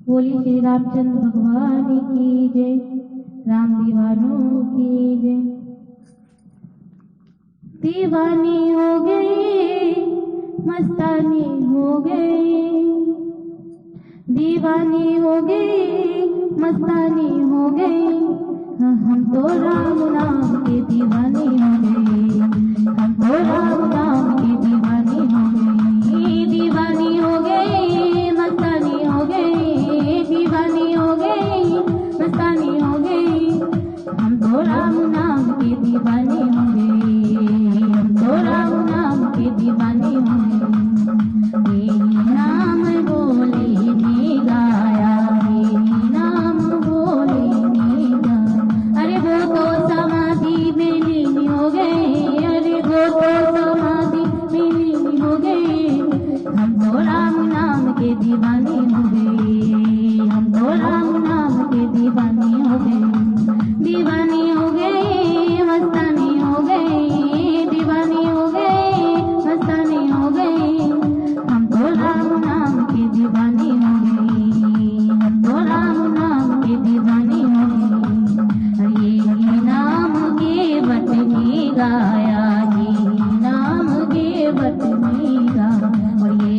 बोली श्री रामचंद्र भगवान की जय, राम दीवानों की जय। दीवानी हो गई, मस्तानी हो गई, दीवानी हो गई, मस्तानी हो गई। हम तो राम नाम के दीवाने हो गए, हम तो राम नाम के दीवाने हो गए। दीवानी हो गई, मस्तानी हो गई, दीवानी हो गई, मस्तानी हो गई। हम तो राम नाम के दीवाने हो गए, हम तो राम नाम के दीवाने हो गए। यही नाम बोले ने गाया, यही नाम बोले ने गाया। अरे वो तो समाधि में लीन हो गए, अरे वो तो समाधि में लीन हो गए। हम तो राम नाम के दीवाने हो गए, हम तो राम नाम के दीवाने हो गए। दीवानी हो गई, मस्तानी हो गई, दीवानी हो गई, मस्तानी हो गई। हम तो राम नाम के दीवाने हो गए, हम तो राम नाम के दीवाने हो गए। ये नाम के बटनी गाया, ये नाम के बटनी गाया, और ये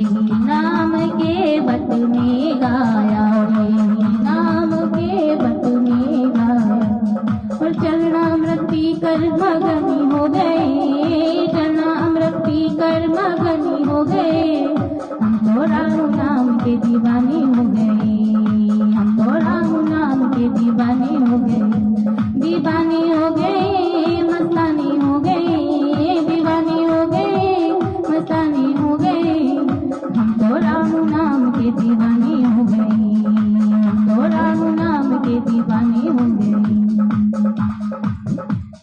नाम के बटनी गाया, और ये नाम के बटनी गाया। और चरणामृत पीकर मगन हो गए, चरणामृत पीकर मगन हो गए। हम तो राम नाम के दीवाने हो गए, हम तो राम नाम के दीवाने हो गए। दीवानी हो गए, मस्तानी हो गए, दीवानी हो गए, मस्तानी हो गए। हम तो राम नाम के दीवाने हो गए, हम तो राम नाम के दीवाने हो गए।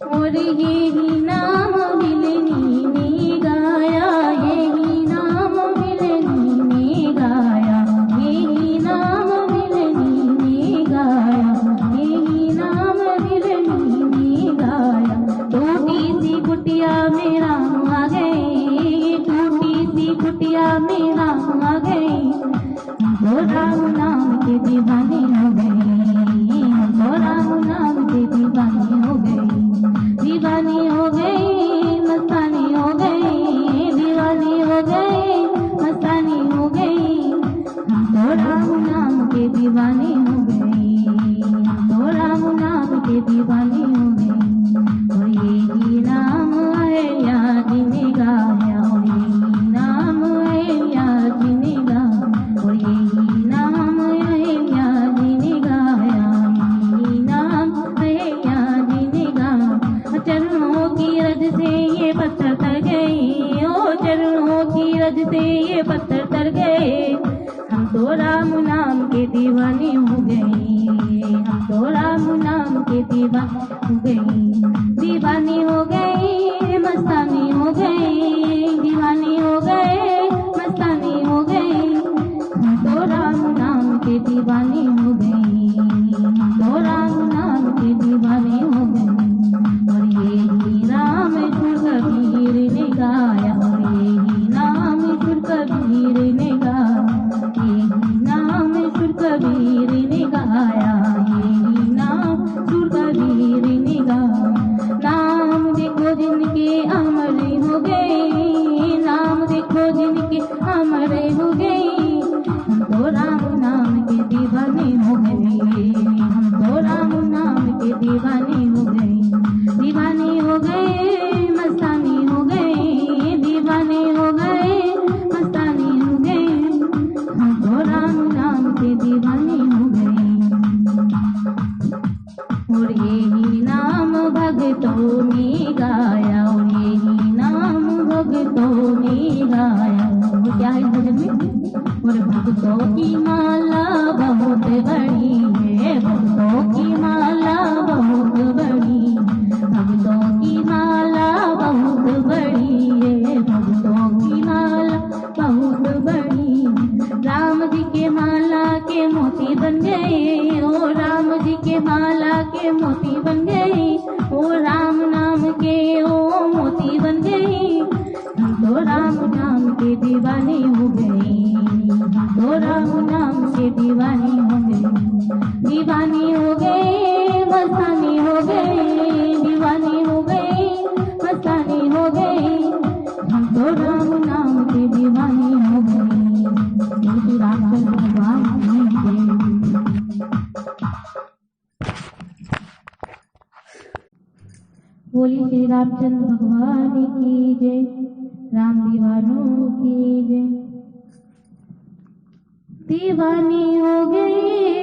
और यही नाम मिलनी ने गाया, यही नाम मिलनी ने गाया, यही नाम मिलनी ने गाया, यही नाम मिलनी ने गाया। टूटी सी कुटिया में राम आ गए, टूटी सी कुटिया में राम आ गए। हम तो राम नाम के दीवाने हो गए, हम तो राम नाम के दीवाने हो गए। दीवानी हो गई, मस्तानी हो गई, दीवानी हो गई, मस्तानी हो गई। हम तो राम नाम के दीवाने हो गए, हम तो राम नाम के दीवाने हो गए। और यही नाम है याद ने गाया, और यही नाम है याद ने गाया, और यही नाम है याद ने गाया, यही नाम है याद ने गाया। चरणों की रज से ये पत्थर तर गए, ओ चरणों की रज से ये पत्थर तर गए। हम तो राम नाम के दीवाने हो गए, हम तो राम नाम के दीवाने हो गए। दीवानी हो गई, मस्तानी हो गई, दीवानी हो गए, मस्तानी हो गई। हम तो राम नाम के दीवाने हो गए, हम तो राम नाम के दीवाने हो गए। और यही राम सुर कबीर ने गाया, और यही नाम सुर कबीर ने गाया, यही नाम सुर कबीर ने गाया, यही नाम सुर कबीर ने गाया। नाम देखो जिनके अमर हो गए, नाम देखो जिनके अमर हो गए। हम तो राम नाम के दीवाने हो गए, हम तो राम नाम के दीवाने हो गए। दीवानी हो गए, मस्तानी हो गए, दीवाने हो गए, मस्तानी हो गए। हम तो राम नाम के दीवाने हो गए। और यही नाम भक्तों ने गाया, और यही नाम भक्तों ने गाया। वो क्या है भजन में? और भक्तों की माला बहुत बड़ी है, भक्तों की माला बहुत बड़ी, भक्तों की माला बहुत बड़ी है, भक्तों की माला बहुत बड़ी। राम जी के माला के मोती बन गए, ओ राम जी के माला के मोती बन गए, ओ राम नाम के ओ मोती बन गए। हम तो राम नाम के दीवाने हो गए, हम तो राम नाम के दीवाने हो दीवानी हो गए मस्तानी हो गए, दीवानी हो गए मस्तानी हो गए, हम तो राम नाम के दीवानी हो गए। श्री रामचंद्र भगवान की जय। बोली श्री रामचंद्र भगवान की जय, राम दीवानों की जय। दीवानी हो गई